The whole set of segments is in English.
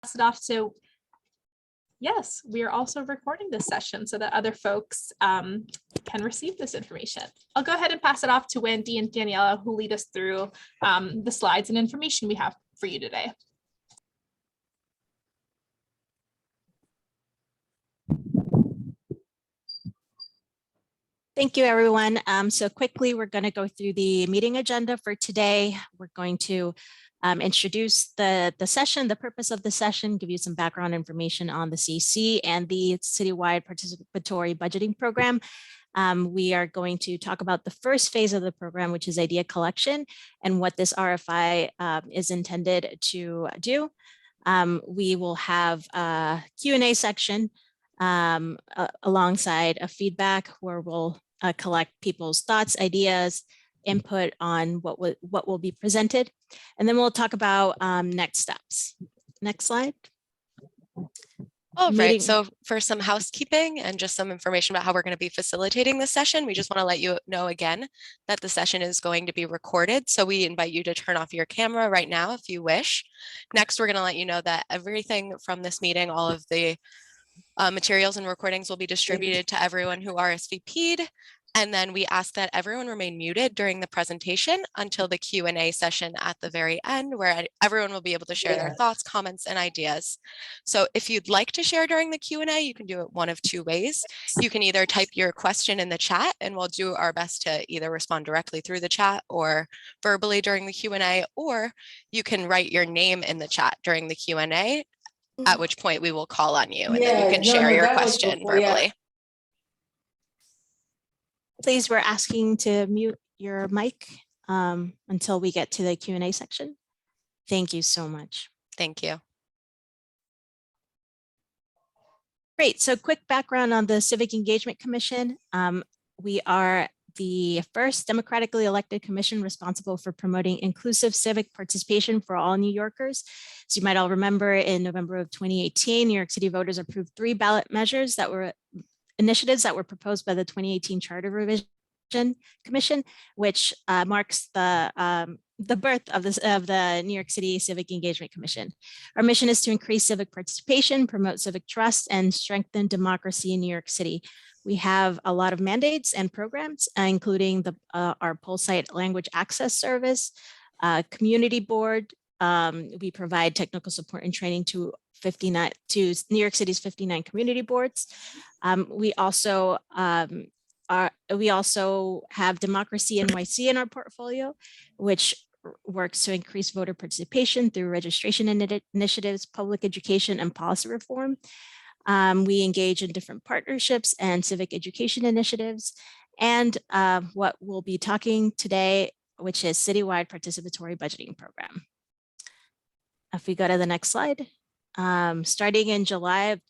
pass it off to, yes, we are also recording this session so that other folks can receive this information. I'll go ahead and pass it off to Wendy and Daniela, who lead us through the slides and information we have for you today. Thank you, everyone. So quickly, we're going to go through the meeting agenda for today. We're going to introduce the session, the purpose of the session, give you some background information on the CC and the Citywide Participatory Budgeting Program. We are going to talk about the first phase of the program, which is idea collection, and what this RFI is intended to do. We will have a Q&A section alongside a feedback where we'll collect people's thoughts, ideas, input on what will be presented. And then we'll talk about next steps. Next slide. All right, so for some housekeeping and just some information about how we're going to be facilitating this session, we just want to let you know again that the session is going to be recorded. So we invite you to turn off your camera right now if you wish. Next, we're going to let you know that everything from this meeting, all of the materials and recordings will be distributed to everyone who RSVP'd. And then we ask that everyone remain muted during the presentation until the Q&A session at the very end, where everyone will be able to share their thoughts, comments, and ideas. So if you'd like to share during the Q&A, you can do it one of two ways. You can either type your question in the chat, and we'll do our best to either respond directly through the chat or verbally during the Q&A, or you can write your name in the chat during the Q&A, at which point we will call on you, and then you can share your question verbally. Please, we're asking to mute your mic until we get to the Q&A section. Thank you so much. Thank you. Great. So quick background on the Civic Engagement Commission. We are the first democratically elected commission responsible for promoting inclusive civic participation for all New Yorkers. As you might all remember, in November of 2018, New York City voters approved 3 ballot measures that were initiatives that were proposed by the 2018 Charter Revision Commission, which marks the birth of the New York City Civic Engagement Commission. Our mission is to increase civic participation, promote civic trust, and strengthen democracy in New York City. We have a lot of mandates and programs, including our Pulse Site Language Access Service, Community Board. We provide technical support and training to New York City's 59 community boards. We also have Democracy NYC in our portfolio, which works to increase voter participation through registration initiatives, public education, and policy reform. We engage in different partnerships and civic education initiatives, and what we'll be talking today, which is Citywide Participatory Budgeting Program. If we go to the next slide. Starting in July of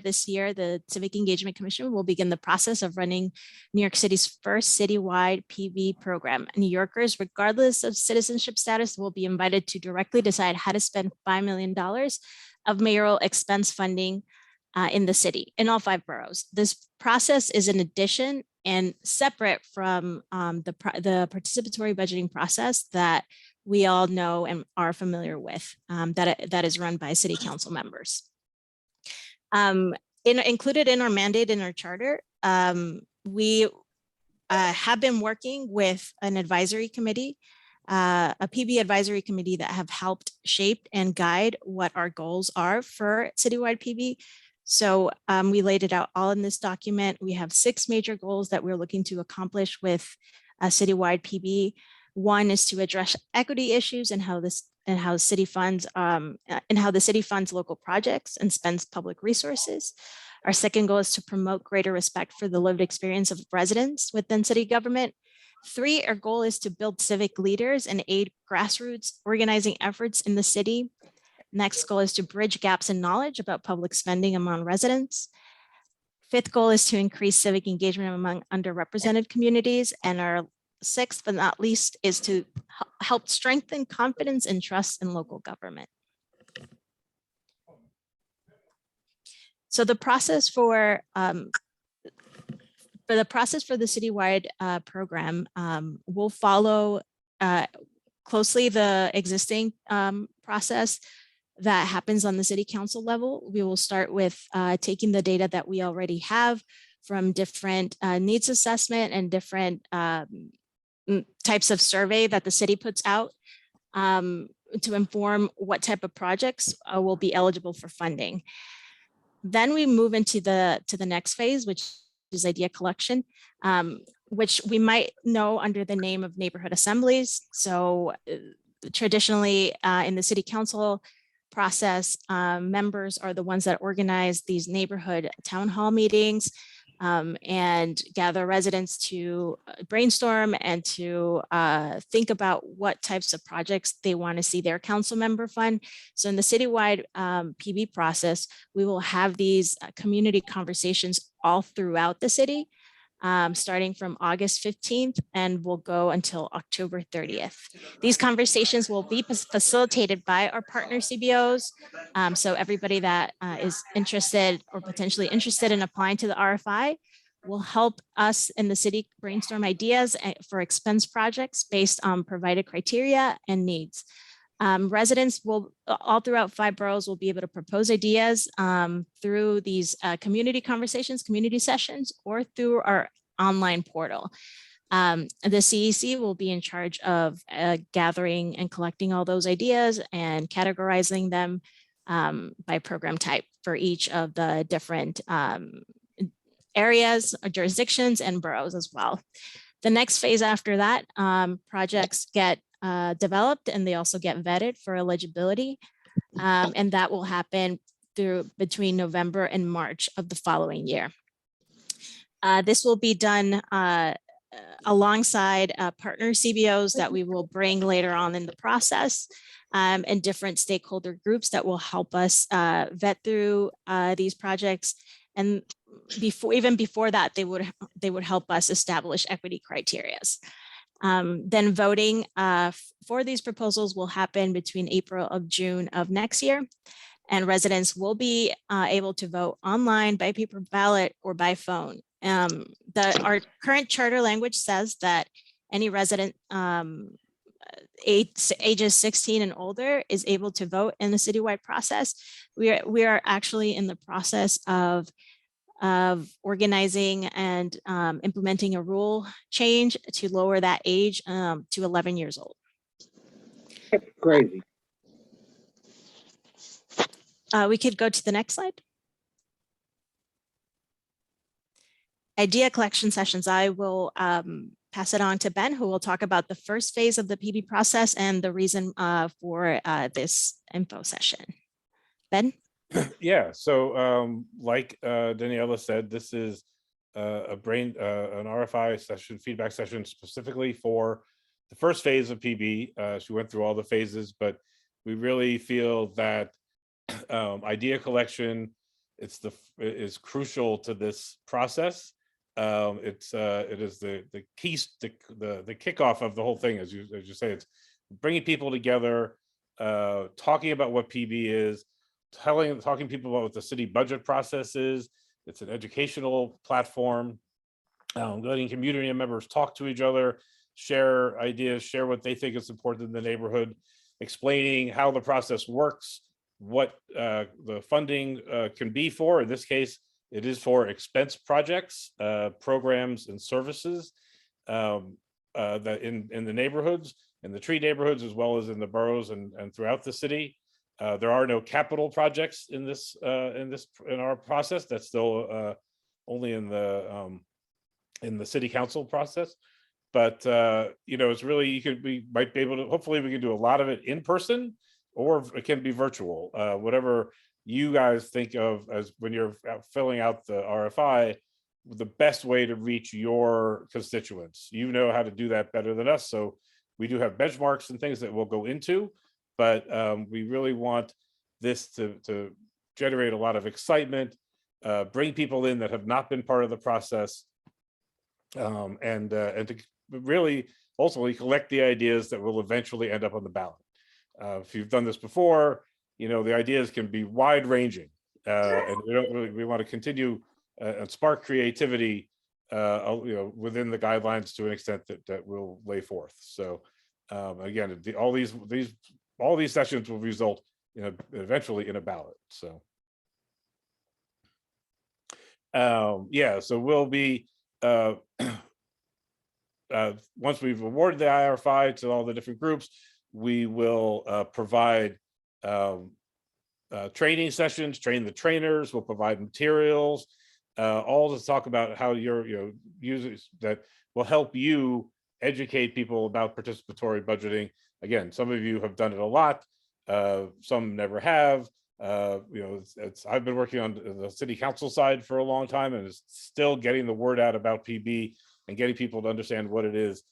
this year, the Civic Engagement Commission will begin the process of running New York City's first citywide PB program. New Yorkers, regardless of citizenship status, will be invited to directly decide how to spend $5 million of mayoral expense funding in the city, in all 5 boroughs. This process is an addition and separate from the participatory budgeting process that we all know and are familiar with, that is run by city council members. Included in our mandate in our charter, we have been working with an advisory committee, a PB advisory committee that have helped shape and guide what our goals are for citywide PB. So we laid it out all in this document. We have 6 major goals that we're looking to accomplish with a citywide PB. One is to address equity issues and how the city funds local projects and spends public resources. Our second goal is to promote greater respect for the lived experience of residents within city government. 3, our goal is to build civic leaders and aid grassroots organizing efforts in the city. Next goal is to bridge gaps in knowledge about public spending among residents. 5th goal is to increase civic engagement among underrepresented communities. And our 6th, but not least, is to help strengthen confidence and trust in local government. So the process for the citywide program will follow closely the existing process. that happens on the city council level. We will start with taking the data that we already have from different needs assessment and different types of survey that the city puts out to inform what type of projects will be eligible for funding. Then we move into the next phase, which is idea collection, which we might know under the name of neighborhood assemblies. So traditionally in the city council process, members are the ones that organize these neighborhood town hall meetings and gather residents to brainstorm and to think about what types of projects they want to see their council member fund. So in the citywide PB process, we will have these community conversations all throughout the city, starting from August 15th and will go until October 30th. These conversations will be facilitated by our partner CBOs. So everybody that is interested or potentially interested in applying to the RFI will help us in the city brainstorm ideas for expense projects based on provided criteria and needs. Residents will, all throughout 5 boroughs, will be able to propose ideas through these community conversations, community sessions, or through our online portal. The CEC will be in charge of gathering and collecting all those ideas and categorizing them by program type for each of the different areas or jurisdictions and boroughs as well. The next phase after that, projects get developed and they also get vetted for eligibility. And that will happen between November and March of the following year. This will be done alongside partner CBOs that we will bring later on in the process and different stakeholder groups that will help us vet through these projects. And even before that, they would help us establish equity criteria. Then voting for these proposals will happen between April of June of next year. And residents will be able to vote online, by paper ballot, or by phone. Our current charter language says that any resident ages 16 and older is able to vote in the citywide process. We are actually in the process of organizing and implementing a rule change to lower that age to 11 years old. That's crazy. We could go to the next slide. Idea collection sessions. I will pass it on to Ben, who will talk about the first phase of the PB process and the reason for this info session. Ben? Yeah, so like Daniela said, this is an RFI session, feedback session specifically for the first phase of PB. She went through all the phases, but we really feel that idea collection is crucial to this process. It is the kickoff of the whole thing, as you say. It's bringing people together, talking about what PB is, talking people about what the city budget process is. It's an educational platform, letting community members talk to each other, share ideas, share what they think is important in the neighborhood, explaining how the process works, what the funding can be for. In this case, it is for expense projects, programs, and services that in the neighborhoods, in the tree neighborhoods, as well as in the boroughs and throughout the city. There are no capital projects in our process. That's still only in the city council process. But it's really, we might be able to. Hopefully, we can do a lot of it in person, or it can be virtual. Whatever you guys think of as when you're filling out the RFI, the best way to reach your constituents. You know how to do that better than us. So we do have benchmarks and things that we'll go into. But we really want this to generate a lot of excitement, bring people in that have not been part of the process, and to really ultimately collect the ideas that will eventually end up on the ballot. If you've done this before, the ideas can be wide ranging, and we want to continue and spark creativity, within the guidelines to an extent that we'll lay forth. So again, all these sessions will result eventually in a ballot. So yeah, so we'll be once we've awarded the RFI to all the different groups, we will provide training sessions, train the trainers, we'll provide materials, all to talk about how your users that will help you educate people about participatory budgeting. Again, some of you have done it a lot, some never have. I've been working on the city council side for a long time, and it's still getting the word out about PB and getting people to understand what it is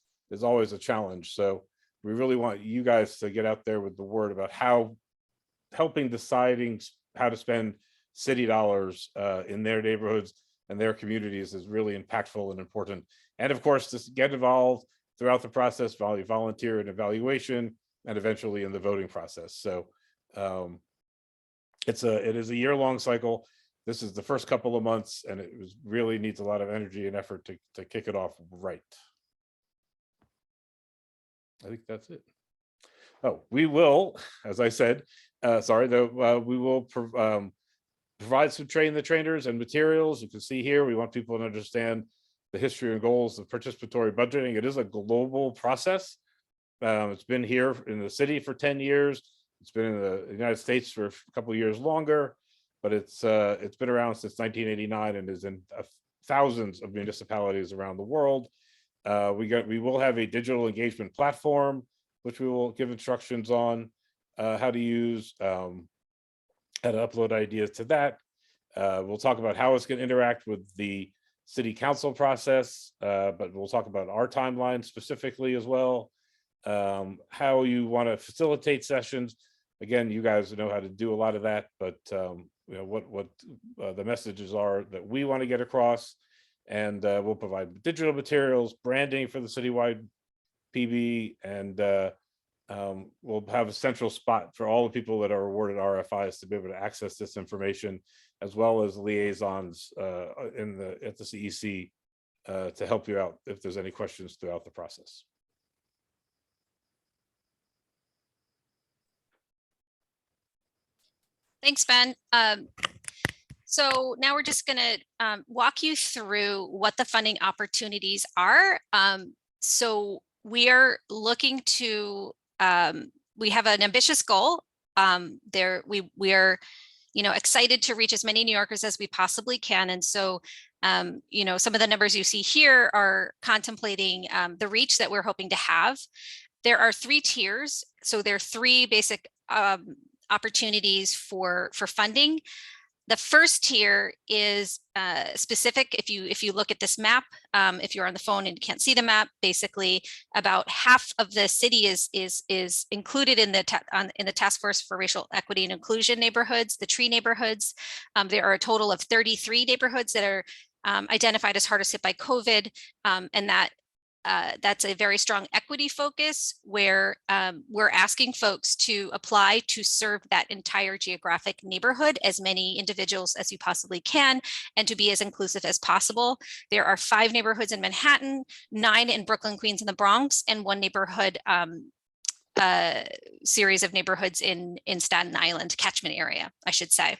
always a challenge. So we really want you guys to get out there with the word about how helping deciding how to spend city dollars in their neighborhoods and their communities is really impactful and important. And of course, just get involved throughout the process, volunteer in evaluation, and eventually in the voting process. So it is a year-long cycle. This is the first couple of months, and it really needs a lot of energy and effort to kick it off right. I think that's it. Oh, we will, as I said, we will provide some train the trainers and materials. You can see here, we want people to understand the history and goals of participatory budgeting. It is a global process. It's been here in the city for 10 years. It's been in the United States for a couple of years longer, but it's been around since 1989 and is in thousands of municipalities around the world. We will have a digital engagement platform, which we will give instructions on how to use, how to upload ideas to that. We'll talk about how it's going to interact with the city council process, but we'll talk about our timeline specifically as well. How you want to facilitate sessions. Again, you guys know how to do a lot of that, but what the messages are that we want to get across. And we'll provide digital materials, branding for the citywide PB, and we'll have a central spot for all the people that are awarded RFIs to be able to access this information, as well as liaisons at the CEC to help you out if there's any questions throughout the process. Thanks, Ben. So now we're just going to walk you through what the funding opportunities are. So we are looking to, we have an ambitious goal. We are, excited to reach as many New Yorkers as we possibly can. And so, some of the numbers you see here are contemplating the reach that we're hoping to have. There are 3 tiers. So there are 3 basic opportunities for funding. The first tier is specific. If you look at this map, if you're on the phone and you can't see the map, basically about half of the city is included in the task force for racial equity and inclusion neighborhoods, the TREE neighborhoods. There are a total of 33 neighborhoods that are identified as hardest hit by COVID, and that's a very strong equity focus where we're asking folks to apply to serve that entire geographic neighborhood, as many individuals as you possibly can, and to be as inclusive as possible. There are 5 neighborhoods in Manhattan, 9 in Brooklyn, Queens, and the Bronx, and 1 neighborhood series of neighborhoods in Staten Island catchment area, I should say.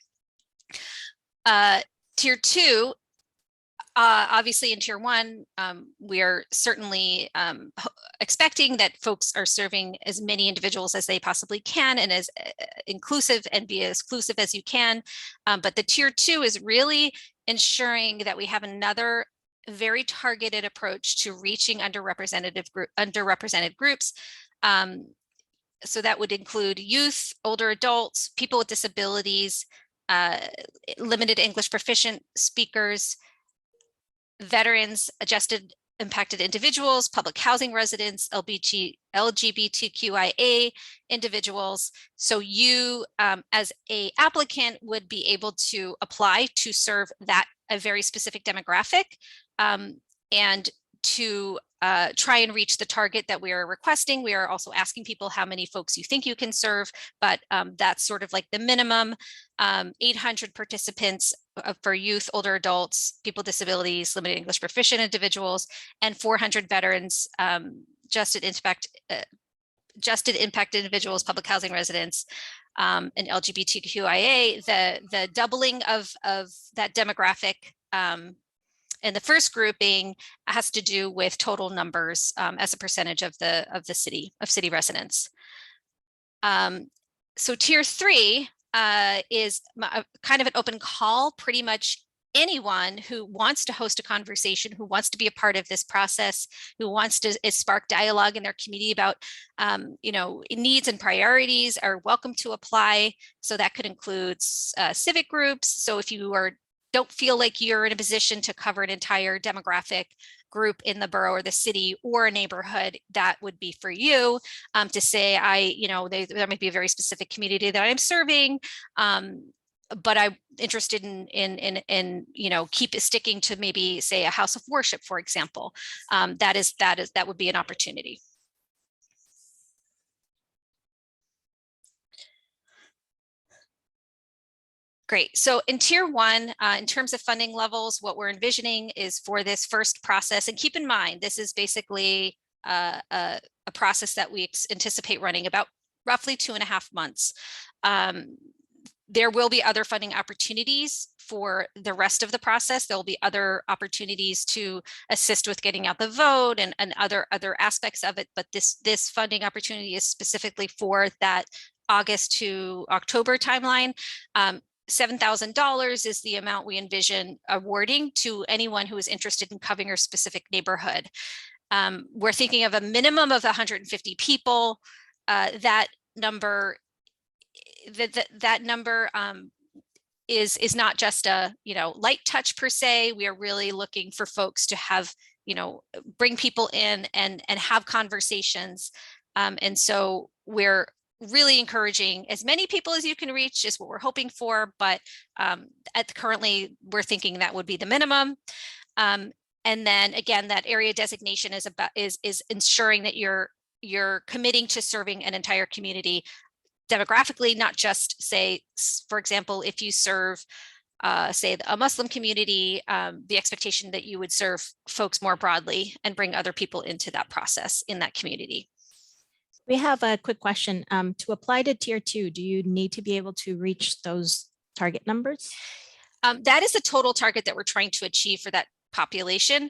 Tier 2. Obviously in tier 1, we are certainly expecting that folks are serving as many individuals as they possibly can and as inclusive and be as inclusive as you can. But the tier 2 is really ensuring that we have another very targeted approach to reaching underrepresented groups. So that would include youth, older adults, people with disabilities, limited English proficient speakers, veterans, adjusted impacted individuals, public housing residents, LGBTQIA individuals. So you as a applicant would be able to apply to serve a very specific demographic and to try and reach the target that we are requesting. We are also asking people how many folks you think you can serve, but that's sort of like the minimum. 800 participants for youth, older adults, people with disabilities, limited English proficient individuals, and 400 veterans, adjusted adjusted impact individuals, public housing residents, and LGBTQIA, the doubling of that demographic and the first grouping has to do with total numbers as a percentage of the city residents. So tier 3 is kind of an open call. Pretty much anyone who wants to host a conversation, who wants to be a part of this process, who wants to spark dialogue in their community about needs and priorities are welcome to apply. So that could include civic groups. So if you don't feel like you're in a position to cover an entire demographic group in the borough or the city or a neighborhood, that would be for you to say, there might be a very specific community that I'm serving, but I'm interested in keep sticking to maybe say a house of worship, for example. That would be an opportunity. Great. So in tier 1, in terms of funding levels, what we're envisioning is for this first process, and keep in mind, this is basically a process that we anticipate running about roughly 2.5 months. There will be other funding opportunities for the rest of the process. There will be other opportunities to assist with getting out the vote and other aspects of it. But this funding opportunity is specifically for that August to October timeline. $7,000 is the amount we envision awarding to anyone who is interested in covering a specific neighborhood. We're thinking of a minimum of 150 people. That number is not just a light touch per se. We are really looking for folks to have bring people in and have conversations, and so we're really encouraging as many people as you can reach is what we're hoping for, but currently we're thinking that would be the minimum. And then again, that area designation is ensuring that you're committing to serving an entire community demographically, not just say, for example, if you serve say a Muslim community, the expectation that you would serve folks more broadly and bring other people into that process in that community. We have a quick question. To apply to tier 2, do you need to be able to reach those target numbers? That is the total target that we're trying to achieve for that population.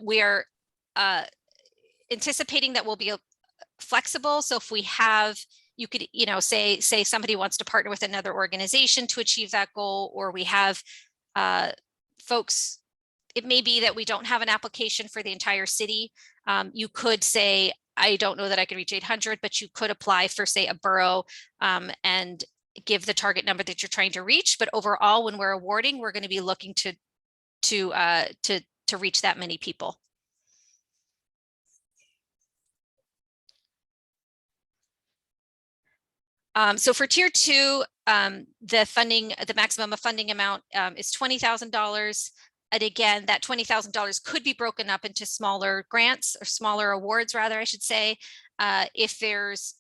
We are anticipating that we'll be flexible. So if we have, you could, say somebody wants to partner with another organization to achieve that goal, or we have folks, it may be that we don't have an application for the entire city. You could say, I don't know that I could reach 800, but you could apply for, say, a borough and give the target number that you're trying to reach. But overall, when we're awarding, we're going to be looking to reach that many people. So for tier 2, the maximum of funding amount is $20,000. And again, that $20,000 could be broken up into smaller grants, or smaller awards, rather, I should say. If there's,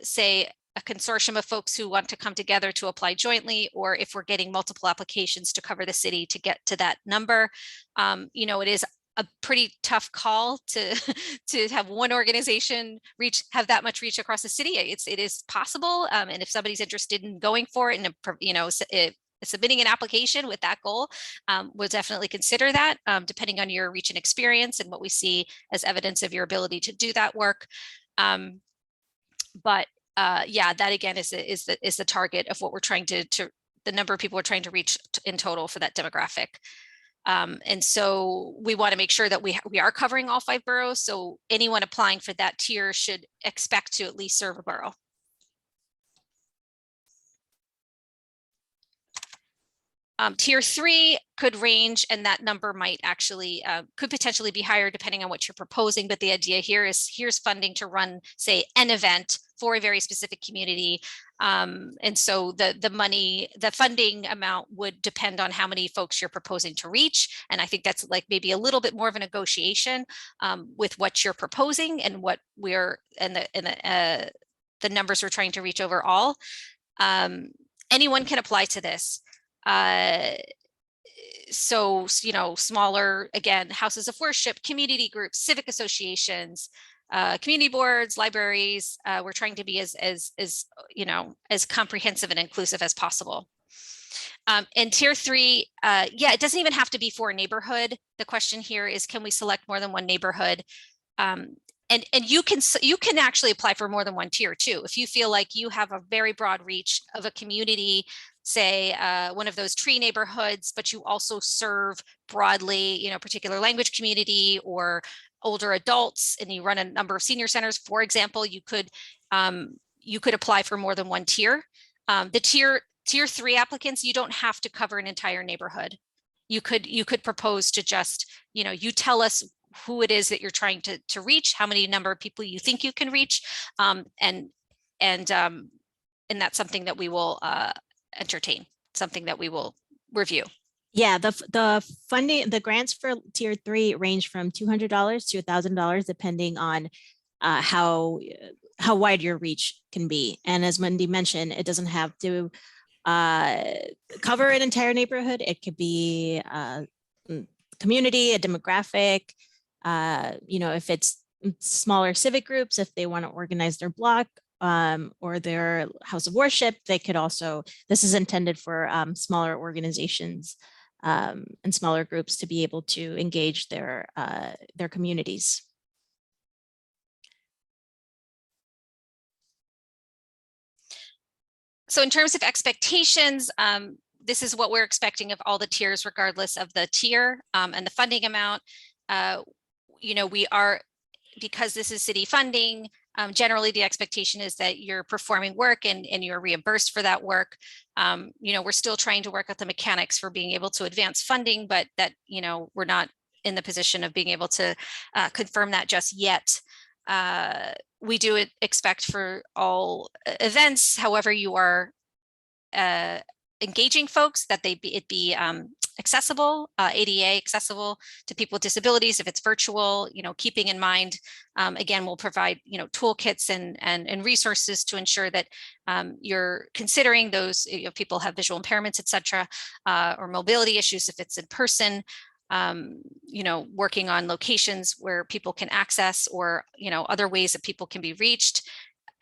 say, a consortium of folks who want to come together to apply jointly, or if we're getting multiple applications to cover the city to get to that number. It is a pretty tough call to have one organization have that much reach across the city. It is possible, and if somebody's interested in going for it and submitting an application with that goal, we'll definitely consider that, depending on your reach and experience and what we see as evidence of your ability to do that work. But that again is the target of what we're trying to the number of people we're trying to reach in total for that demographic. And so we want to make sure that we are covering all 5 boroughs. So anyone applying for that tier should expect to at least serve a borough. Tier 3 could range, and that number might actually could potentially be higher depending on what you're proposing. But the idea here is here's funding to run, say, an event for a very specific community. And so the funding amount would depend on how many folks you're proposing to reach. And I think that's like maybe a little bit more of a negotiation with what you're proposing and what the numbers we're trying to reach overall. Anyone can apply to this. So, smaller, again, houses of worship, community groups, civic associations, community boards, libraries. We're trying to be as comprehensive and inclusive as possible. And tier 3, yeah, it doesn't even have to be for a neighborhood. The question here is, can we select more than one neighborhood? And you can actually apply for more than one tier too. If you feel like you have a very broad reach of a community, say one of those tree neighborhoods, but you also serve broadly, particular language community or older adults, and you run a number of senior centers, for example, you could apply for more than one tier. The tier 3 applicants, you don't have to cover an entire neighborhood. You could propose to just, you tell us who it is that you're trying to reach, how many number of people you think you can reach, and that's something that we will entertain, something that we will review. Yeah, the funding, the grants for tier 3 range from $200 to $1,000, depending on how wide your reach can be. And as Wendy mentioned, it doesn't have to cover an entire neighborhood. It could be a community, a demographic, if it's smaller civic groups, if they want to organize their block or their house of worship, they could also, this is intended for smaller organizations and smaller groups to be able to engage their communities. So in terms of expectations, this is what we're expecting of all the tiers, regardless of the tier and the funding amount. We are, because this is city funding, generally the expectation is that you're performing work and you're reimbursed for that work. We're still trying to work out the mechanics for being able to advance funding, but that, we're not in the position of being able to confirm that just yet. We do expect for all events, however you are engaging folks, that it be accessible, ADA accessible to people with disabilities. If it's virtual, keeping in mind, again, we'll provide, toolkits and resources to ensure that you're considering those, people have visual impairments, et cetera, or mobility issues if it's in person, working on locations where people can access, or, other ways that people can be reached.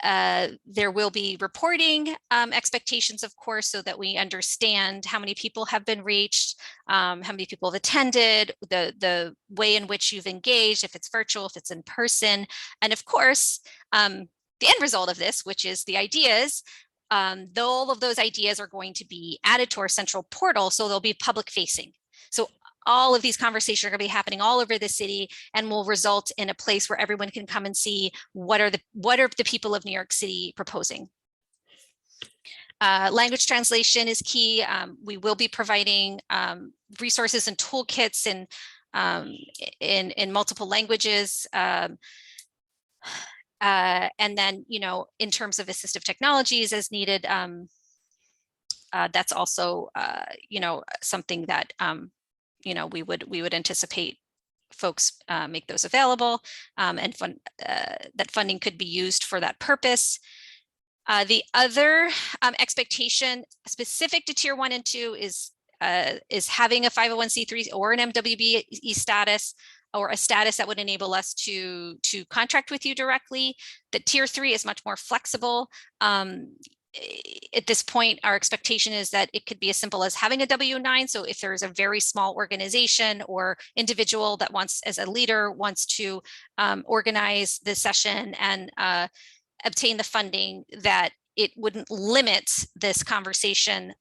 There will be reporting expectations, of course, so that we understand how many people have been reached, how many people have attended, the way in which you've engaged, if it's virtual, if it's in person. And of course, the end result of this, which is the ideas, all of those ideas are going to be added to our central portal, so they'll be public facing. So all of these conversations are going to be happening all over the city and will result in a place where everyone can come and see what are the people of New York City proposing. Language translation is key. We will be providing resources and toolkits in multiple languages. And then, in terms of assistive technologies as needed, that's also, something that we would anticipate folks make those available, and that funding could be used for that purpose. The other expectation specific to tier 1 and 2 is having a 501c3 or an MWBE status, or a status that would enable us to contract with you directly. The tier 3 is much more flexible. At this point, our expectation is that it could be as simple as having a W-9. So if there's a very small organization or individual that as a leader wants to organize the session and obtain the funding, that it wouldn't limit this conversation,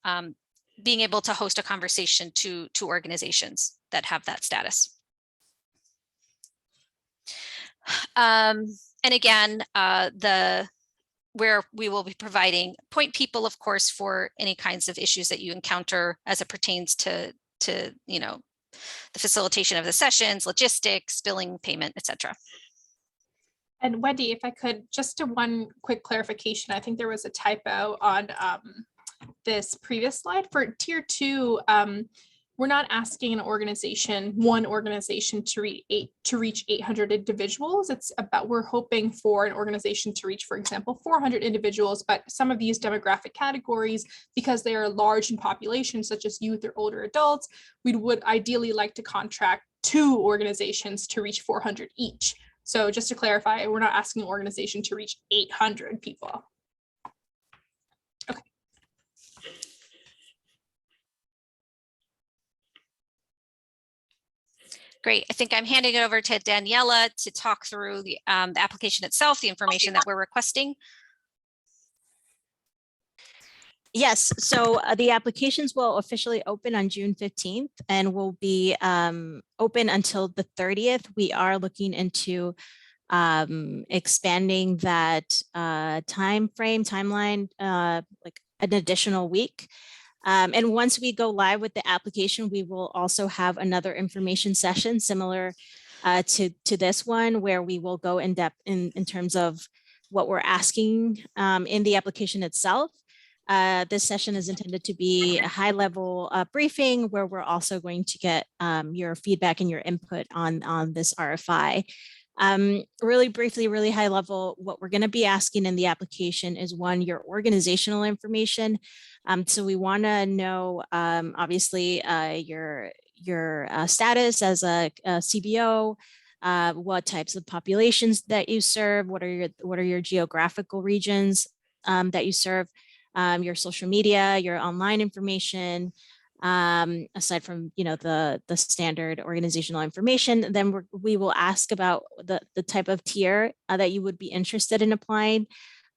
being able to host a conversation to organizations that have that status. And again, where we will be providing point people, of course, for any kinds of issues that you encounter as it pertains to the facilitation of the sessions, logistics, billing, payment, etc. And Wendy, if I could, just to one quick clarification, I think there was a typo on this previous slide. For tier 2, we're not asking one organization to reach 800 individuals. It's about, we're hoping for an organization to reach, for example, 400 individuals, but some of these demographic categories, because they are large in population, such as youth or older adults, we would ideally like to contract 2 organizations to reach 400 each. So just to clarify, we're not asking an organization to reach 800 people. Okay. Great. I think I'm handing it over to Daniela to talk through the application itself, the information that we're requesting. Yes, so the applications will officially open on June 15th and will be open until the 30th. We are looking into expanding that timeline, like an additional week. And once we go live with the application, we will also have another information session similar to this one, where we will go in depth in terms of what we're asking in the application itself. This session is intended to be a high-level briefing where we're also going to get your feedback and your input on this RFI. Really briefly, really high level, what we're going to be asking in the application is, one, your organizational information. So we want to know, obviously, your status as a CBO, what types of populations that you serve, what are your geographical regions that you serve, your social media, your online information, aside from the standard organizational information. Then we will ask about the type of tier that you would be interested in applying.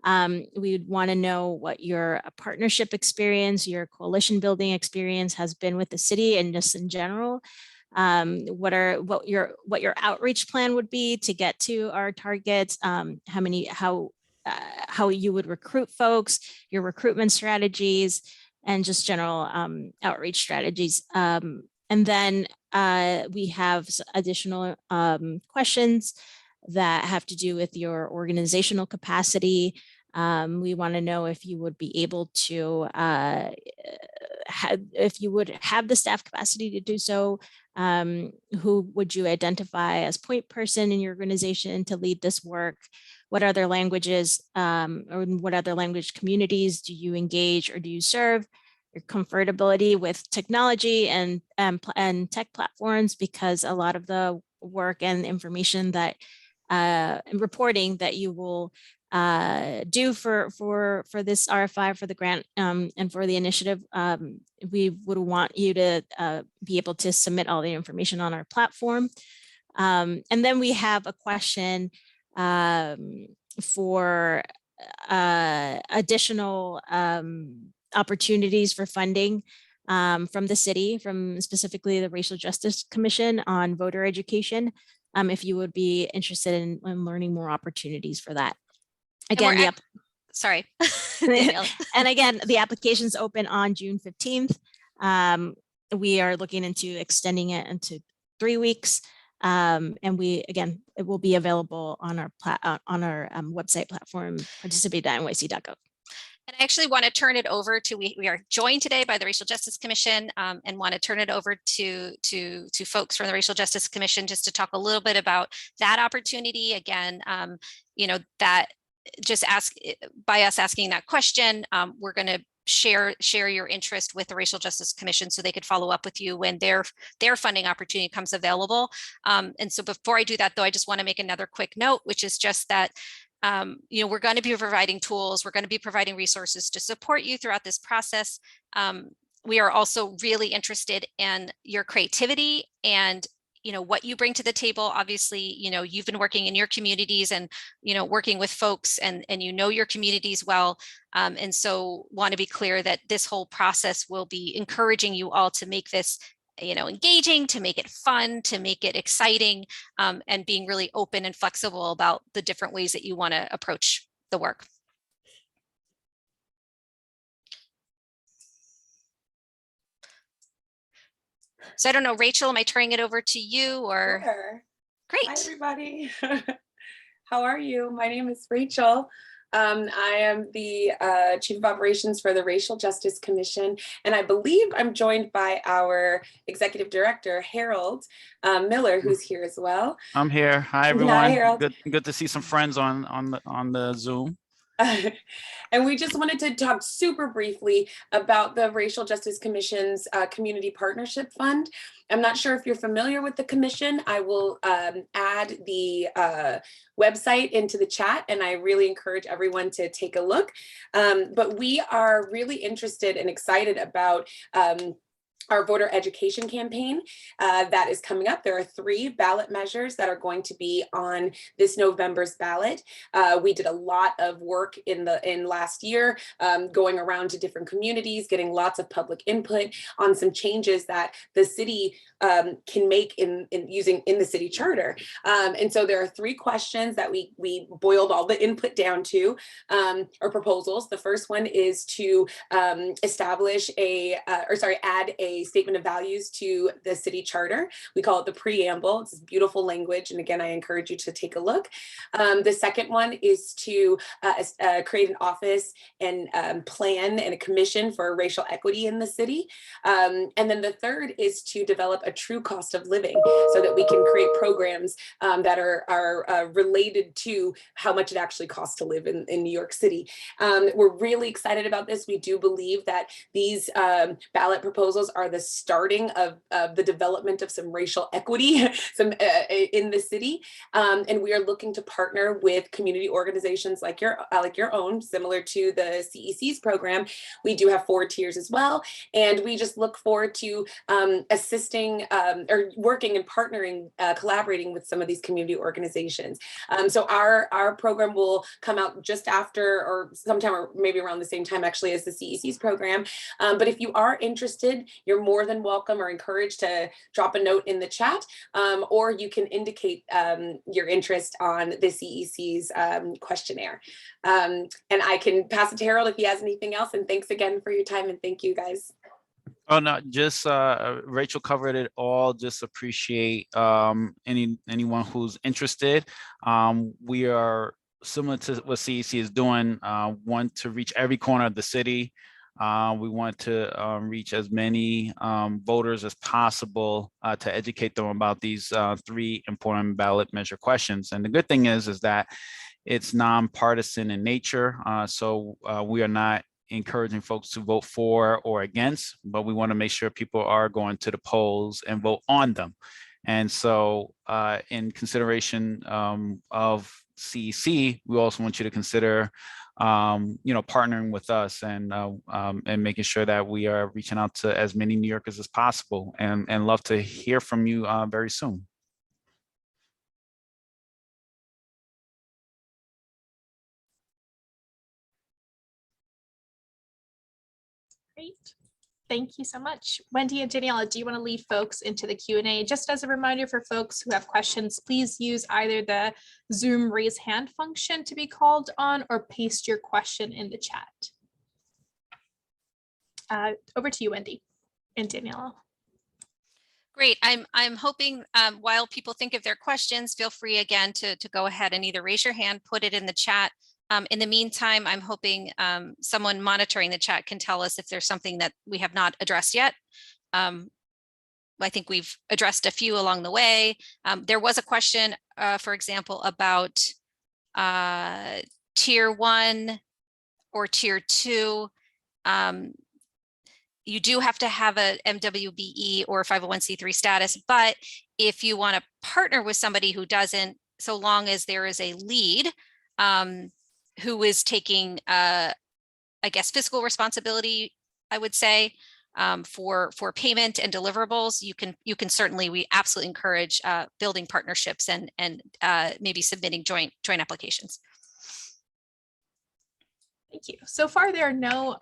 We would want to know what your partnership experience, your coalition building experience has been with the city, and just in general. What your outreach plan would be to get to our targets, how you would recruit folks, your recruitment strategies, and just general outreach strategies. And then we have additional questions that have to do with your organizational capacity. We want to know if you would be able to, if you would have the staff capacity to do so. Who would you identify as point person in your organization to lead this work? What other languages or what other language communities do you engage or do you serve? Your comfortability with technology and tech platforms, because a lot of the work and information that and reporting that you will do for this RFI, for the grant and for the initiative, we would want you to be able to submit all the information on our platform. And then we have a question for additional opportunities for funding from the city, from specifically the Racial Justice Commission on voter education, if you would be interested in learning more opportunities for that. Again, sorry. And again, the application's open on June 15th. We are looking into extending it into 3 weeks. And it will be available on our website platform, participate.nyc.gov. And I actually want to turn it over to, we are joined today by the Racial Justice Commission, and want to turn it over to folks from the Racial Justice Commission just to talk a little bit about that opportunity. Again, that just by us asking that question, we're going to share your interest with the Racial Justice Commission so they could follow up with you when their funding opportunity comes available. And so before I do that, though, I just want to make another quick note, which is just that we're going to be providing tools, we're going to be providing resources to support you throughout this process. We are also really interested in your creativity and what you bring to the table. Obviously, you've been working in your communities and, working with folks and your communities well. And so want to be clear that this whole process will be encouraging you all to make this, engaging, to make it fun, to make it exciting, and being really open and flexible about the different ways that you want to approach the work. So I don't know, Rachel, am I turning it over to you or? Sure. Great. Hi, everybody. How are you? My name is Rachel. I am the Chief of Operations for the Racial Justice Commission, and I believe I'm joined by our Executive Director, Harold Miller, who's here as well. I'm here. Hi, everyone. Hi, Harold. Good to see some friends on the Zoom. And we just wanted to talk super briefly about the Racial Justice Commission's Community Partnership Fund. I'm not sure if you're familiar with the commission. I will add the website into the chat, and I really encourage everyone to take a look. But we are really interested and excited about our voter education campaign that is coming up. There are 3 ballot measures that are going to be on this November's ballot. We did a lot of work in last year, going around to different communities, getting lots of public input on some changes that the city can make in the city charter. And so there are 3 questions that we boiled all the input down to, or proposals. The first one is to establish add a statement of values to the city charter. We call it the preamble. It's beautiful language. And again, I encourage you to take a look. The second one is to create an office and plan and a commission for racial equity in the city. And then the third is to develop a true cost of living so that we can create programs that are related to how much it actually costs to live in New York City. We're really excited about this. We do believe that these ballot proposals are the starting of the development of some racial equity in the city. And we are looking to partner with community organizations like your own, similar to the CEC's program. We do have 4 tiers as well. And we just look forward to assisting or working and partnering, collaborating with some of these community organizations. So our program will come out just after, or sometime, or maybe around the same time actually as the CEC's program. But if you are interested, you're more than welcome or encouraged to drop a note in the chat, or you can indicate your interest on the CEC's questionnaire. And I can pass it to Harold if he has anything else. And thanks again for your time, and thank you guys. Oh, no, just Rachel covered it all. Just appreciate anyone who's interested. We are similar to what CEC is doing, want to reach every corner of the city. We want to reach as many voters as possible to educate them about these 3 important ballot measure questions. And the good thing is that it's nonpartisan in nature. So we are not encouraging folks to vote for or against, but we want to make sure people are going to the polls and vote on them. And so in consideration of CEC, we also want you to consider partnering with us and making sure that we are reaching out to as many New Yorkers as possible, and love to hear from you very soon. Great. Thank you so much. Wendy and Daniela, do you want to lead folks into the Q&A? Just as a reminder for folks who have questions, please use either the Zoom raise hand function to be called on, or paste your question in the chat. Over to you, Wendy and Daniela. Great. I'm hoping while people think of their questions, feel free again to go ahead and either raise your hand, put it in the chat. In the meantime, I'm hoping someone monitoring the chat can tell us if there's something that we have not addressed yet. I think we've addressed a few along the way. There was a question, for example, about tier 1 or tier 2. You do have to have a MWBE or 501c3 status, but if you want to partner with somebody who doesn't, so long as there is a lead who is taking, I guess, fiscal responsibility, I would say, for payment and deliverables, you can certainly, we absolutely encourage building partnerships and maybe submitting joint applications. Thank you. So far, there are no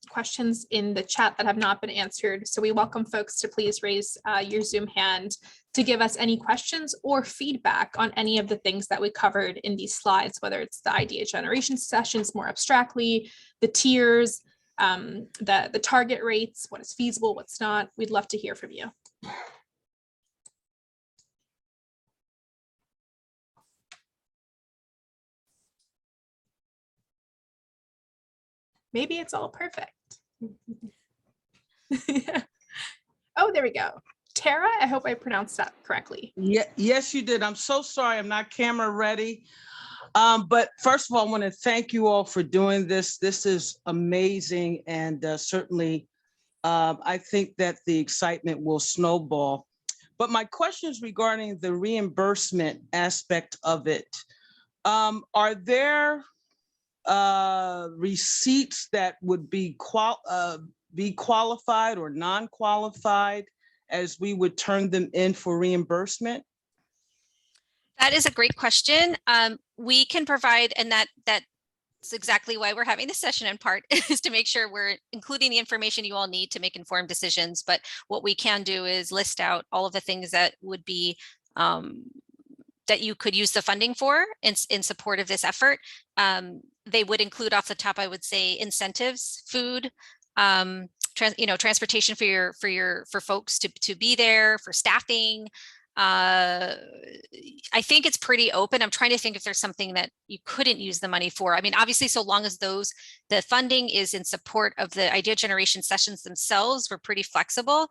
questions in the chat that have not been answered. So we welcome folks to please raise your Zoom hand to give us any questions or feedback on any of the things that we covered in these slides, whether it's the idea generation sessions more abstractly, the tiers, the target rates, what is feasible, what's not. We'd love to hear from you. Maybe it's all perfect. Oh, there we go. Tara, I hope I pronounced that correctly. Yeah, yes, you did. I'm so sorry. I'm not camera ready. But first of all, I want to thank you all for doing this. This is amazing. And certainly, I think that the excitement will snowball. But my question is regarding the reimbursement aspect of it. Are there receipts that would be qualified or non-qualified as we would turn them in for reimbursement? That is a great question. We can provide, and that's exactly why we're having this session in part, is to make sure we're including the information you all need to make informed decisions. But what we can do is list out all of the things that would be that you could use the funding for in support of this effort. They would include, off the top, I would say, incentives, food, transportation for folks to be there, for staffing. I think it's pretty open. I'm trying to think if there's something that you couldn't use the money for. I mean, obviously, so long as the funding is in support of the idea generation sessions themselves, we're pretty flexible.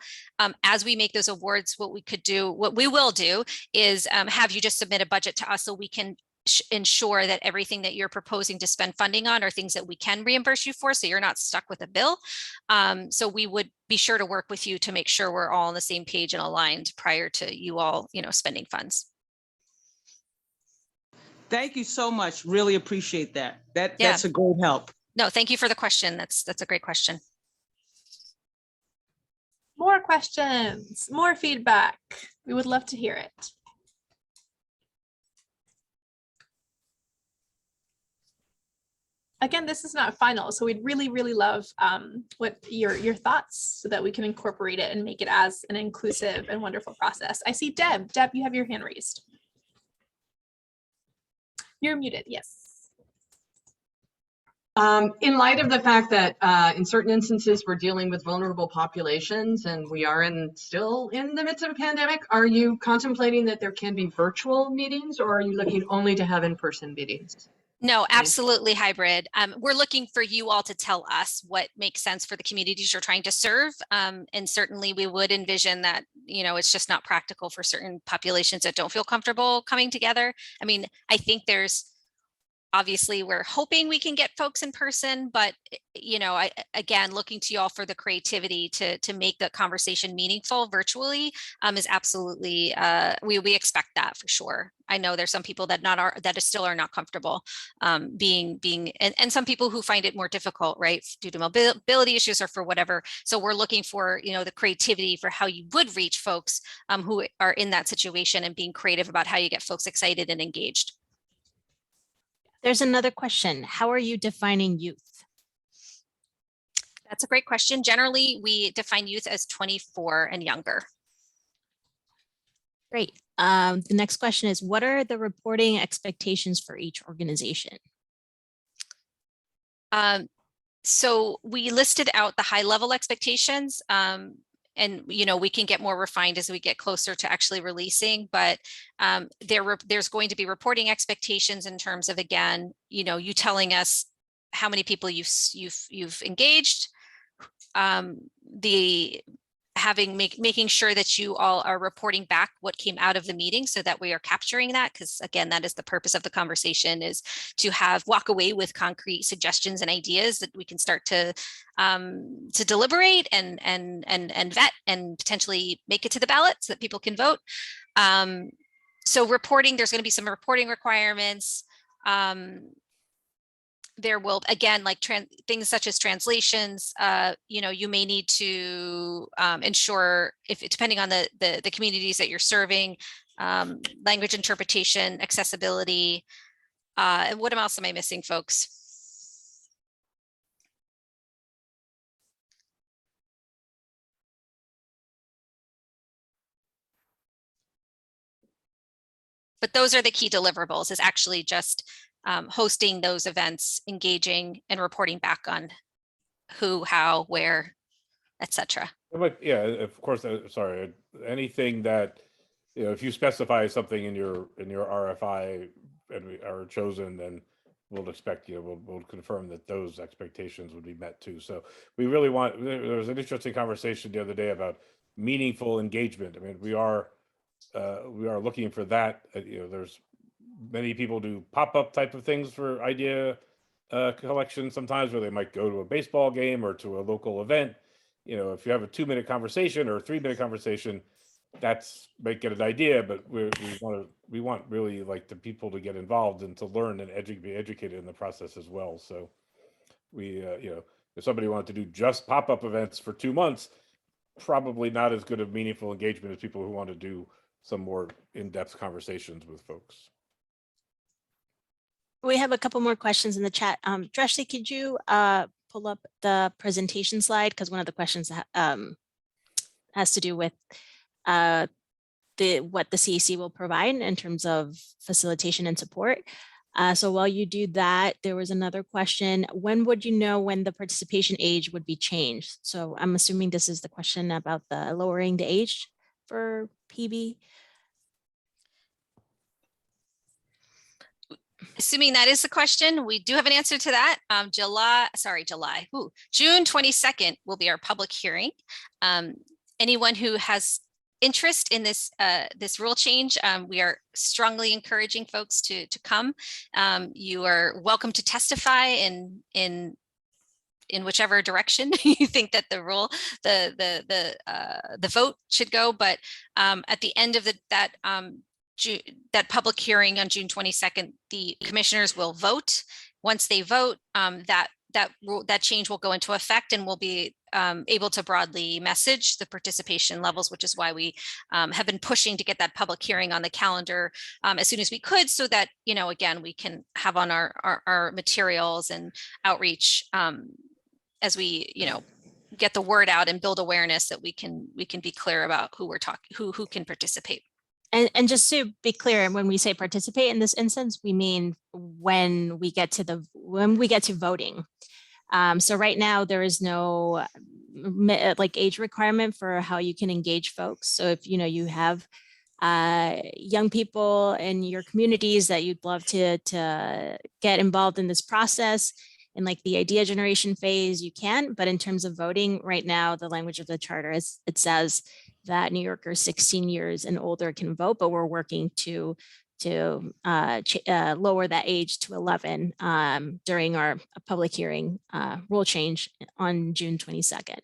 As we make those awards, what we will do is have you just submit a budget to us so we can ensure that everything that you're proposing to spend funding on are things that we can reimburse you for, so you're not stuck with a bill. So we would be sure to work with you to make sure we're all on the same page and aligned prior to you all, spending funds. Thank you so much. Really appreciate that. That's a great help. No, thank you for the question. That's a great question. More questions, more feedback. We would love to hear it. Again, this is not final, so we'd really, really love what your thoughts so that we can incorporate it and make it as an inclusive and wonderful process. I see Deb. Deb, you have your hand raised. You're muted, yes. In light of the fact that in certain instances we're dealing with vulnerable populations and we are still in the midst of a pandemic, are you contemplating that there can be virtual meetings, or are you looking only to have in-person meetings? No, absolutely hybrid. We're looking for you all to tell us what makes sense for the communities you're trying to serve. And certainly we would envision that, it's just not practical for certain populations that don't feel comfortable coming together. I mean, I think obviously we're hoping we can get folks in person, but again, looking to you all for the creativity to make the conversation meaningful virtually is absolutely, we expect that for sure. I know there's some people that still are not comfortable being, and some people who find it more difficult, right, due to mobility issues or for whatever. So we're looking for, the creativity for how you would reach folks who are in that situation, and being creative about how you get folks excited and engaged. There's another question. How are you defining youth? That's a great question. Generally, we define youth as 24 and younger. Great. The next question is, what are the reporting expectations for each organization? So we listed out the high level expectations. And, we can get more refined as we get closer to actually releasing, but there's going to be reporting expectations in terms of, again, you telling us how many people you've engaged, making sure that you all are reporting back what came out of the meeting so that we are capturing that, because again, that is the purpose of the conversation, is to walk away with concrete suggestions and ideas that we can start to deliberate and vet and potentially make it to the ballot so that people can vote. So reporting, there's going to be some reporting requirements. There will, again, like things such as translations, you may need to ensure, depending on the communities that you're serving, language interpretation, accessibility. And what else am I missing, folks? But those are the key deliverables, is actually just hosting those events, engaging and reporting back on who, how, where, etc. But yeah, of course, sorry, anything that, if you specify something in your RFI and we are chosen, then we'll expect, we'll confirm that those expectations would be met too. So we really there was an interesting conversation the other day about meaningful engagement. I mean, we are looking for that. There's many people do pop-up type of things for idea collection sometimes, where they might go to a baseball game or to a local event. You know, if you have a 2-minute conversation or a 3-minute conversation, that's might get an idea, but we want really like the people to get involved and to learn and be educated in the process as well. So we, you know, if somebody wanted to do just pop-up events for 2 months, probably not as good of meaningful engagement as people who want to do some more in-depth conversations with folks. We have a couple more questions in the chat. Dreshti, could you pull up the presentation slide? Because one of the questions has to do with what the CAC will provide in terms of facilitation and support. So while you do that, there was another question. When would you know when the participation age would be changed? So I'm assuming this is the question about the lowering the age for PB. Assuming that is the question, we do have an answer to that. June 22nd will be our public hearing. Anyone who has interest in this this rule change, we are strongly encouraging folks to come. You are welcome to testify in whichever direction you think that the rule, the vote should go. But at the end of that public hearing on June 22nd, the commissioners will vote. Once they vote, that change will go into effect, and will be able to broadly message the participation levels, which is why we have been pushing to get that public hearing on the calendar as soon as we could, so that, you know, again, we can have on our materials and outreach as we, you know, get the word out and build awareness, that we can be clear about who we're talking, who can participate. And just to be clear, when we say participate in this instance, we mean when we get to voting. So right now there is no like age requirement for how you can engage folks. So if you have young people in your communities that you'd love to get involved in this process, in like the idea generation phase, you can. But in terms of voting right now, the language of the charter is, it says that New Yorkers 16 years and older can vote, but we're working to lower that age to 11 during our public hearing rule change on June 22nd.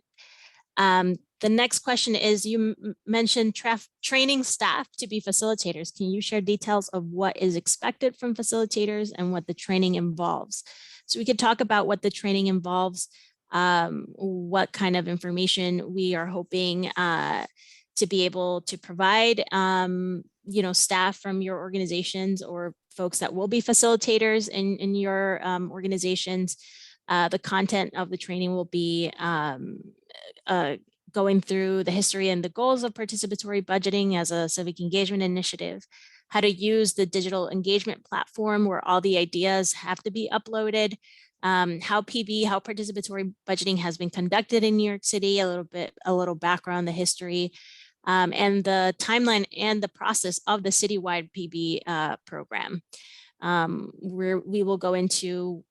The next question is, you mentioned training staff to be facilitators. Can you share details of what is expected from facilitators and what the training involves? So we could talk about what the training involves, what kind of information we are hoping to be able to provide, staff from your organizations or folks that will be facilitators in your organizations. The content of the training will be going through the history and the goals of participatory budgeting as a civic engagement initiative, how to use the digital engagement platform where all the ideas have to be uploaded, how participatory budgeting has been conducted in New York City, a little background, the history, and the timeline and the process of the Citywide PB program. We will go into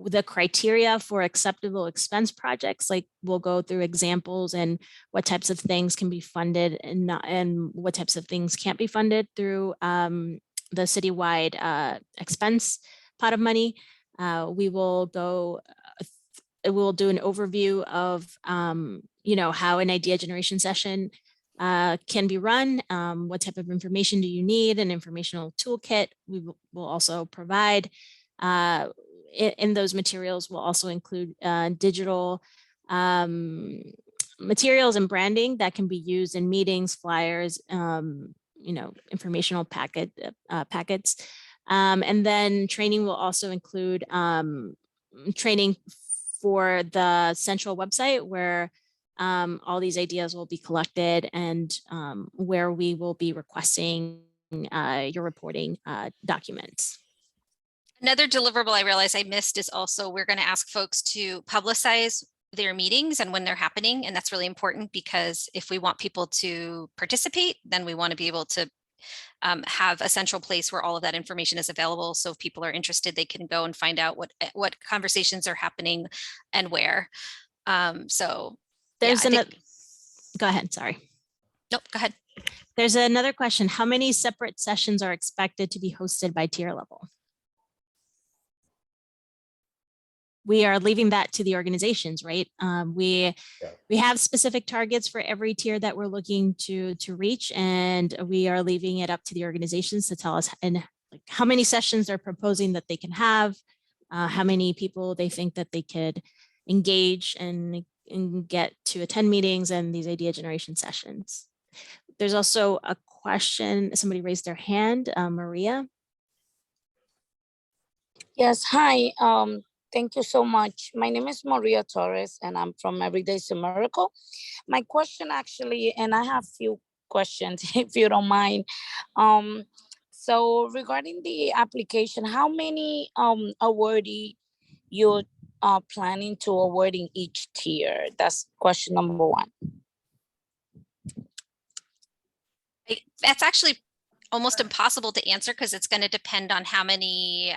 the criteria for acceptable expense projects, like we'll go through examples and what types of things can be funded and what types of things can't be funded through the Citywide expense pot of money. We'll do an overview of how an idea generation session can be run, what type of information do you need, an informational toolkit we will also provide. In those materials will also include digital materials and branding that can be used in meetings, flyers, informational packets. And then training will also include training for the central website where all these ideas will be collected and where we will be requesting your reporting documents. Another deliverable I realized I missed is also, we're going to ask folks to publicize their meetings and when they're happening. And that's really important, because if we want people to participate, then we want to be able to have a central place where all of that information is available. So if people are interested, they can go and find out what conversations are happening and where. So there's go ahead, sorry. Nope, go ahead. There's another question. How many separate sessions are expected to be hosted by tier level? We are leaving that to the organizations, right? We have specific targets for every tier that we're looking to reach, and we are leaving it up to the organizations to tell us and like how many sessions they're proposing that they can have, how many people they think that they could engage and get to attend meetings and these idea generation sessions. There's also a question. Somebody raised their hand. Maria. Yes, hi. Thank you so much. My name is Maria Torres, and I'm from Everyday's a Miracle. My question actually, and I have a few questions, if you don't mind. So regarding the application, how many awardee you are planning to award in each tier? That's question number one. That's actually almost impossible to answer because it's going to depend on how many,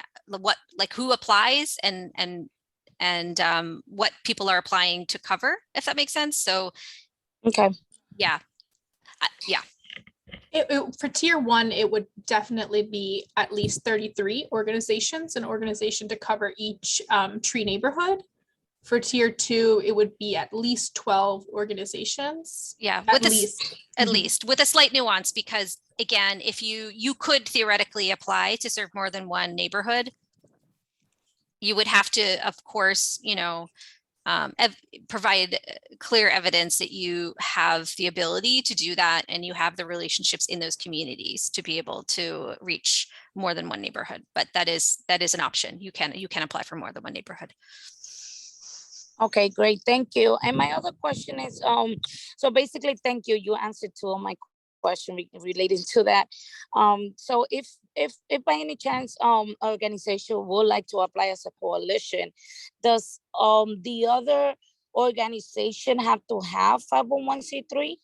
who applies and what people are applying to cover, if that makes sense. So, okay. Yeah. Yeah. For tier one, it would definitely be at least 33 organizations, an organization to cover each tree neighborhood. For tier two, it would be at least 12 organizations. Yeah, at least with a slight nuance, because again, if you could theoretically apply to serve more than one neighborhood, you would have to, of course, provide clear evidence that you have the ability to do that and you have the relationships in those communities to be able to reach more than one neighborhood. But that is an option. You can apply for more than one neighborhood. Okay, great. Thank you. And my other question is, so basically, thank you. You answered two of my question related to that. So if by any chance, organization would like to apply as a coalition, does the other organization have to have 501c3?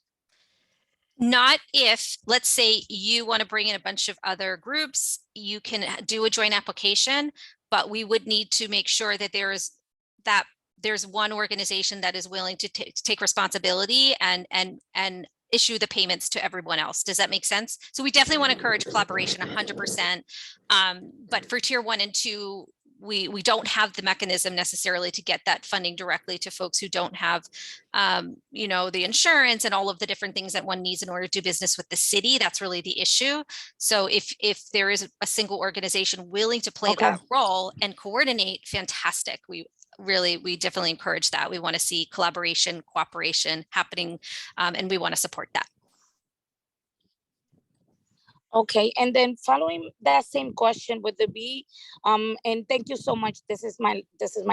Not if, let's say you want to bring in a bunch of other groups, you can do a joint application, but we would need to make sure that there's one organization that is willing to take responsibility and issue the payments to everyone else. Does that make sense? So we definitely want to encourage collaboration 100%. But for tier 1 and 2, we don't have the mechanism necessarily to get that funding directly to folks who don't have, the insurance and all of the different things that one needs in order to do business with the city. That's really the issue. So if there is a single organization willing to play that role and coordinate, fantastic. We definitely encourage that. We want to see collaboration, cooperation happening, and we want to support that. Okay, and then following that same question with the B, and thank you so much. This is my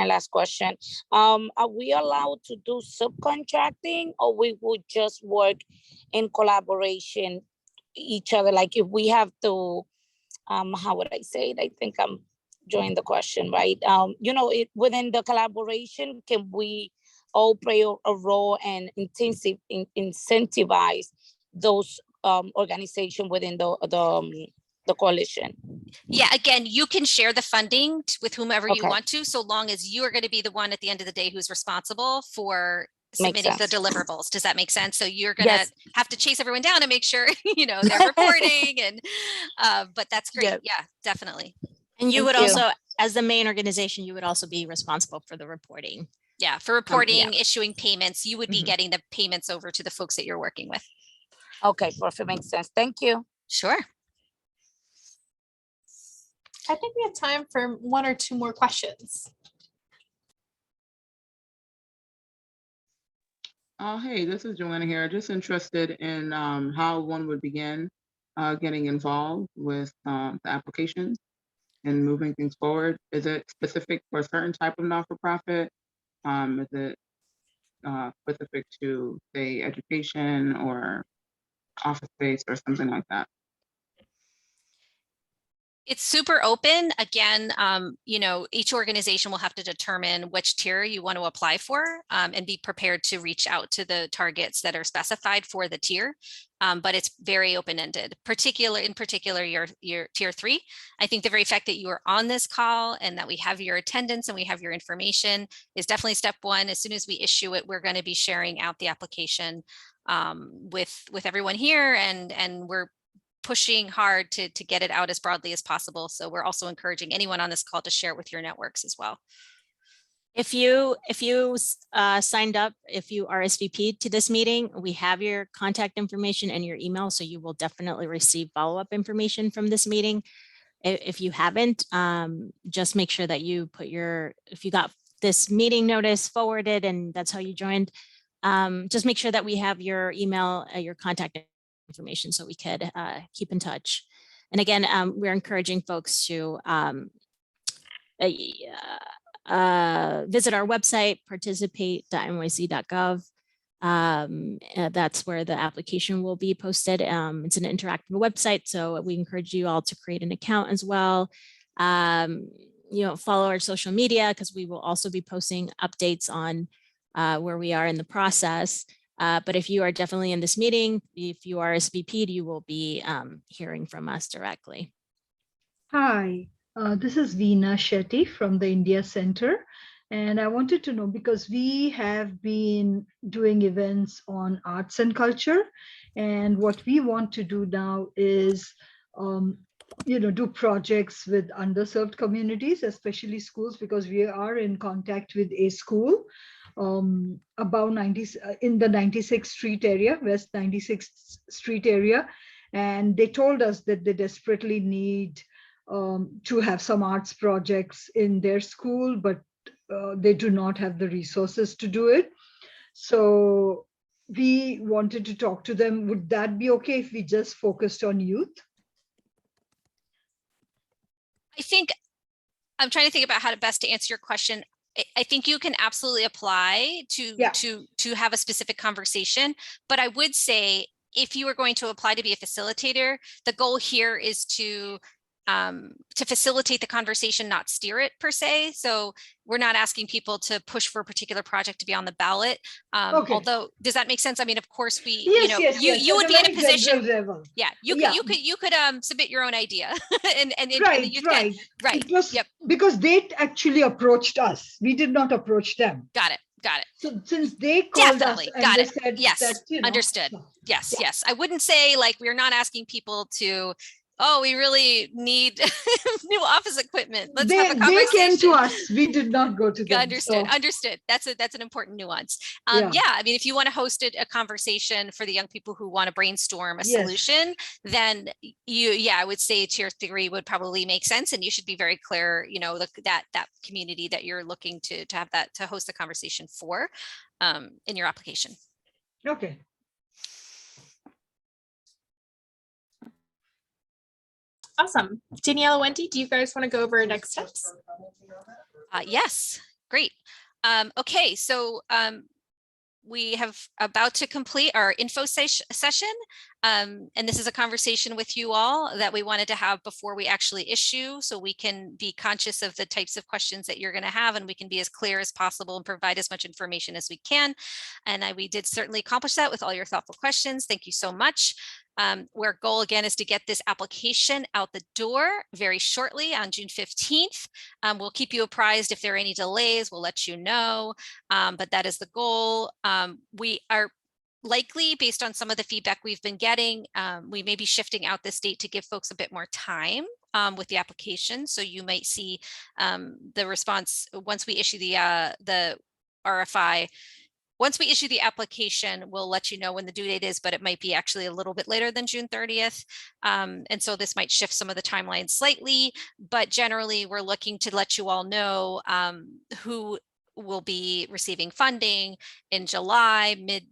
last question. Are we allowed to do subcontracting, or we would just work in collaboration each other? Like if we have to, how would I say it? I think I'm join the question, right? Within the collaboration, can we all play a role and incentivize those organization within the coalition? Yeah, again, you can share the funding with whomever you want to, so long as you are going to be the one at the end of the day who's responsible for submitting the deliverables. Does that make sense? So you're going to have to chase everyone down and make sure, they're reporting and, but that's great. Yeah, definitely. And you would also, as the main organization, you would also be responsible for the reporting. Yeah, for reporting, issuing payments, you would be getting the payments over to the folks that you're working with. Okay, perfect. Makes sense. Thank you. Sure. I think we have time for one or two more questions. Hey, this is Joanna here. Just interested in how one would begin getting involved with the applications and moving things forward. Is it specific for a certain type of not-for-profit? Is it specific to, say, education or office space or something like that? It's super open. Again, you know, each organization will have to determine which tier you want to apply for, and be prepared to reach out to the targets that are specified for the tier. But it's very open-ended, in particular your tier 3. I think the very fact that you are on this call and that we have your attendance and we have your information is definitely step one. As soon as we issue it, we're going to be sharing out the application with everyone here, and we're pushing hard to get it out as broadly as possible. So we're also encouraging anyone on this call to share it with your networks as well. If you signed up, if you RSVP'd to this meeting, we have your contact information and your email, so you will definitely receive follow-up information from this meeting. If you haven't, just make sure that you put if you got this meeting notice forwarded and that's how you joined, just make sure that we have your email, your contact information, so we could keep in touch. And again, we're encouraging folks to visit our website, participate.nyc.gov. That's where the application will be posted. It's an interactive website, so we encourage you all to create an account as well. You know, follow our social media, because we will also be posting updates on where we are in the process. But if you are definitely in this meeting, if you are RSVP'd, you will be hearing from us directly. Hi, this is Veena Shetty from the India Center. And I wanted to know, because we have been doing events on arts and culture, and what we want to do now is, you know, do projects with underserved communities, especially schools, because we are in contact with a school about in the 96th Street area, West 96th Street area. And they told us that they desperately need to have some arts projects in their school, but they do not have the resources to do it. So we wanted to talk to them. Would that be okay if we just focused on youth? I think I'm trying to think about how to best to answer your question. I think you can absolutely apply to have a specific conversation, but I would say if you are going to apply to be a facilitator, the goal here is to facilitate the conversation, not steer it per se. So we're not asking people to push for a particular project to be on the ballot. Okay. Although, does that make sense? I mean, of course, we, Yes, you would be in a position. Level. Yeah, you could submit your own idea, and right. Right. Yep. Because they actually approached us. We did not approach them. Got it. So since they called us and they said yes, that, you know, understood. Yes. I wouldn't say like we're not asking people to, oh, we really need new office equipment. Let's have a conversation. They came to us. We did not go to them. Understood. That's an important nuance. Yeah, I mean, if you want to host a conversation for the young people who want to brainstorm a solution, then I would say tier 3 would probably make sense, and you should be very clear, you know, that community that you're looking to have that to host a conversation for in your application. Okay. Awesome. Daniela, Wendy, do you guys want to go over next steps? Yes, great. Okay, so we have about to complete our info session. And this is a conversation with you all that we wanted to have before we actually issue, so we can be conscious of the types of questions that you're going to have, and we can be as clear as possible and provide as much information as we can. And we did certainly accomplish that with all your thoughtful questions. Thank you so much. Our goal again is to get this application out the door very shortly on June 15th. We'll keep you apprised if there are any delays, we'll let you know, but that is the goal. We are likely, based on some of the feedback we've been getting, we may be shifting out this date to give folks a bit more time with the application. So you might see the response once we issue the RFI. Once we issue the application, we'll let you know when the due date is, but it might be actually a little bit later than June 30th. And so this might shift some of the timelines slightly, but generally we're looking to let you all know who will be receiving funding in July, mid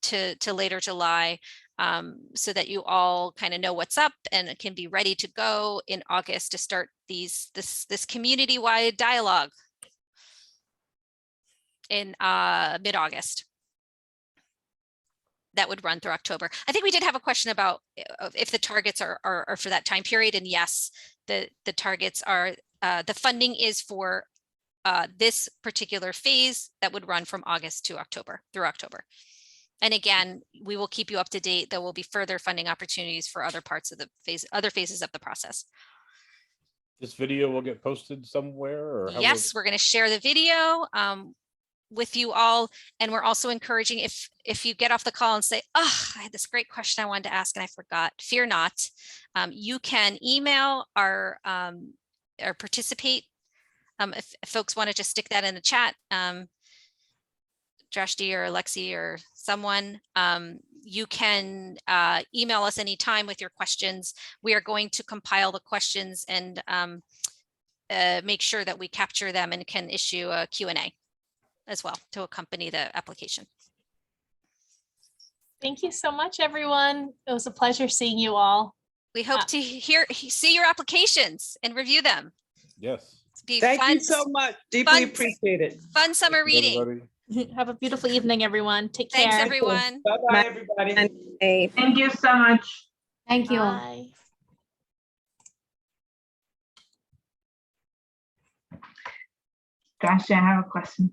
to later July, so that you all kind of know what's up and can be ready to go in August to start this community-wide dialogue in mid-August. that would run through October. I think we did have a question about if the targets are for that time period. And yes, the targets are, the funding is for this particular phase that would run from August to October, through October. And again, we will keep you up to date. There will be further funding opportunities for other parts of the phase, other phases of the process. This video will get posted somewhere, or how will- Yes, we're going to share the video with you all. And we're also encouraging, if you get off the call and say, oh, I had this great question I wanted to ask and I forgot, fear not. You can email our participate. If folks want to just stick that in the chat, Josh D or Lexi or someone, you can email us anytime with your questions. We are going to compile the questions and make sure that we capture them and can issue a Q&A as well to accompany the application. Thank you so much, everyone. It was a pleasure seeing you all. We hope to see your applications and review them. Yes. Thank you so much. Deeply appreciate it. Fun summer Thank you, reading. everybody. Have a beautiful evening, everyone. Take care. Thanks, everyone. Bye-bye, everybody. Thank you so much. Thank you. Bye. Gosh, I have a question.